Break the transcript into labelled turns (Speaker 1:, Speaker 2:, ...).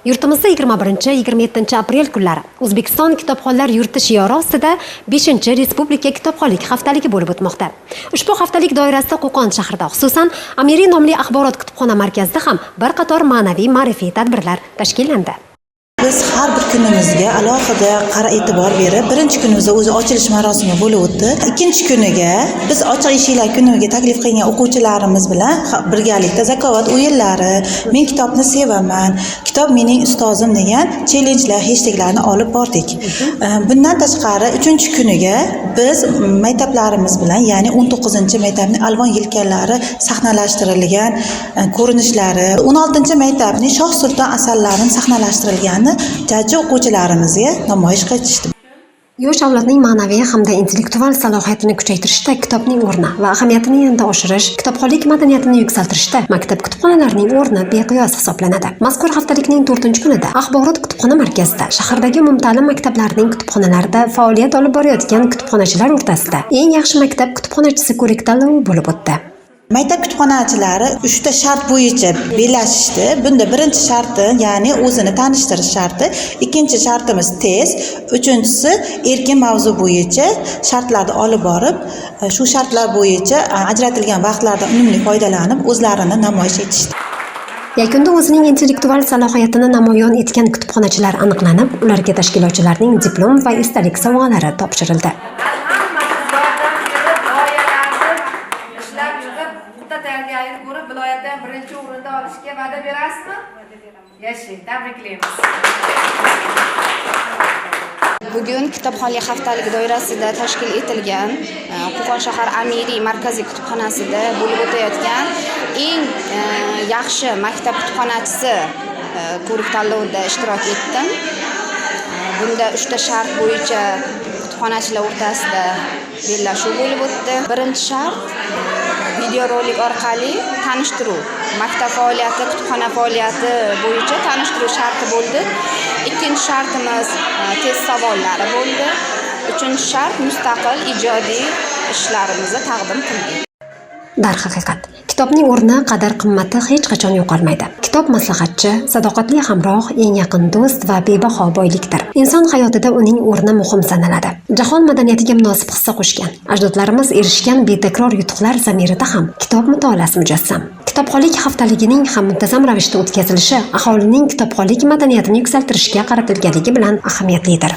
Speaker 1: Yurtimizda 21-27 aprel kunlari O'zbekiston kitobxonlar yurti shiori ostida 5-Respublika kitobxonlik haftaligi bo'lib o'tmoqda. Ushbu haftalik doirasida Qo'qon shahrida, xususan Amiri nomli axborot kutubxona markazida ham bir qator ma'naviy ma'rifiy tadbirlar tashkillandi.
Speaker 2: Biz har bir kunimizga alohida e'tibor berib, birinchi kunimizda o'zi ochilish marosimi bo'lib o'tdi. Ikkinchi kuniga biz ochiq eshiklar kuniga taklif qilgan o'quvchilarimiz bilan birgalikda zakovat o'yinlari, men kitobni sevaman, kitob mening ustozim degan chellenjlar, hashtaglarni olib bordik. Bundan tashqari 3-kuniga biz maktablarimiz bilan, ya'ni 19-maktabning alvon yelkanlari sahnalashtirilgan ko'rinishlari, 16-maktabning Shoh Sulton asarlarining sahnalashtirilgani jajji o'quvchilarimizga namoyish qilishdi.
Speaker 1: Yosh avlodning ma'naviy hamda intellektual salohiyatini kuchaytirishda kitobning o'rni va ahamiyatini yanada oshirish, kitobxonlik madaniyatini yuksaltirishda maktab kutubxonalarining o'rni beqiyos hisoblanadi. Mazkur haftalikning 4-kunida Axborot kutubxona markazida shahardagi umumta'lim maktablarining kutubxonalarida faoliyat olib borayotgan kutubxonachilar o'rtasida eng yaxshi maktab kutubxonachisi ko'rik-tanlovi bo'lib o'tdi.
Speaker 2: Maktab kutubxonachilari 3 ta shart bo'yicha bellashishdi. Bunda birinchi sharti, ya'ni o'zini tanishtirish sharti, ikkinchi shartimiz test, uchinchisi erkin mavzu bo'yicha shartlarni olib borib, shu shartlar bo'yicha ajratilgan vaqtlardan unumli foydalanib, o'zlarini namoyish etishdi.
Speaker 1: Yakunda o'zining intellektual salohiyatini namoyon etgan kutubxonachilar aniqlanib, ularga tashkilotchilarning diplom va esdalik sovg'alari topshirildi.
Speaker 3: Viloyatdan birinchi o'rinda olishga va'da berasizmi? Yashang, tabriklaymiz.
Speaker 4: Bugun kitobxonlik haftaligi doirasida tashkil etilgan Qo'qon shahar Amiri markaziy kutubxonasida bo'lib o'tayotgan eng yaxshi maktab kutubxonachisi ko'rik-tanlovida ishtirok etdim. Bunda 3 ta shart bo'yicha kutubxonachilar o'rtasida bellashuv bo'lib o'tdi. Birinchi shart videorolik orqali tanishtiruv, maktab faoliyati, kutubxona faoliyati bo'yicha tanishtiruv sharti bo'ldi. Ikkinchi shartimiz test savollari bo'ldi. Uchinchi shart mustaqil ijodiy ishlarimizni taqdim qildik.
Speaker 1: Darhaqiqat, kitobning o'rni, qadr-qimmati hech qachon yo'qolmaydi. Kitob maslahatchi, sadoqatli hamroh, eng yaqin do'st va bebaho boylikdir. Inson hayotida uning o'rni muhim sanaladi. Jahon madaniyatiga munosib hissa qo'shgan, ajdodlarimiz erishgan betakror yutuqlar zamirida ham kitob mutolaasi mujassam. Kitobxonlik haftaligining ham muntazam ravishda o'tkazilishi aholining kitobxonlik madaniyatini yuksaltirishga qaratilganligi bilan ahamiyatlidir.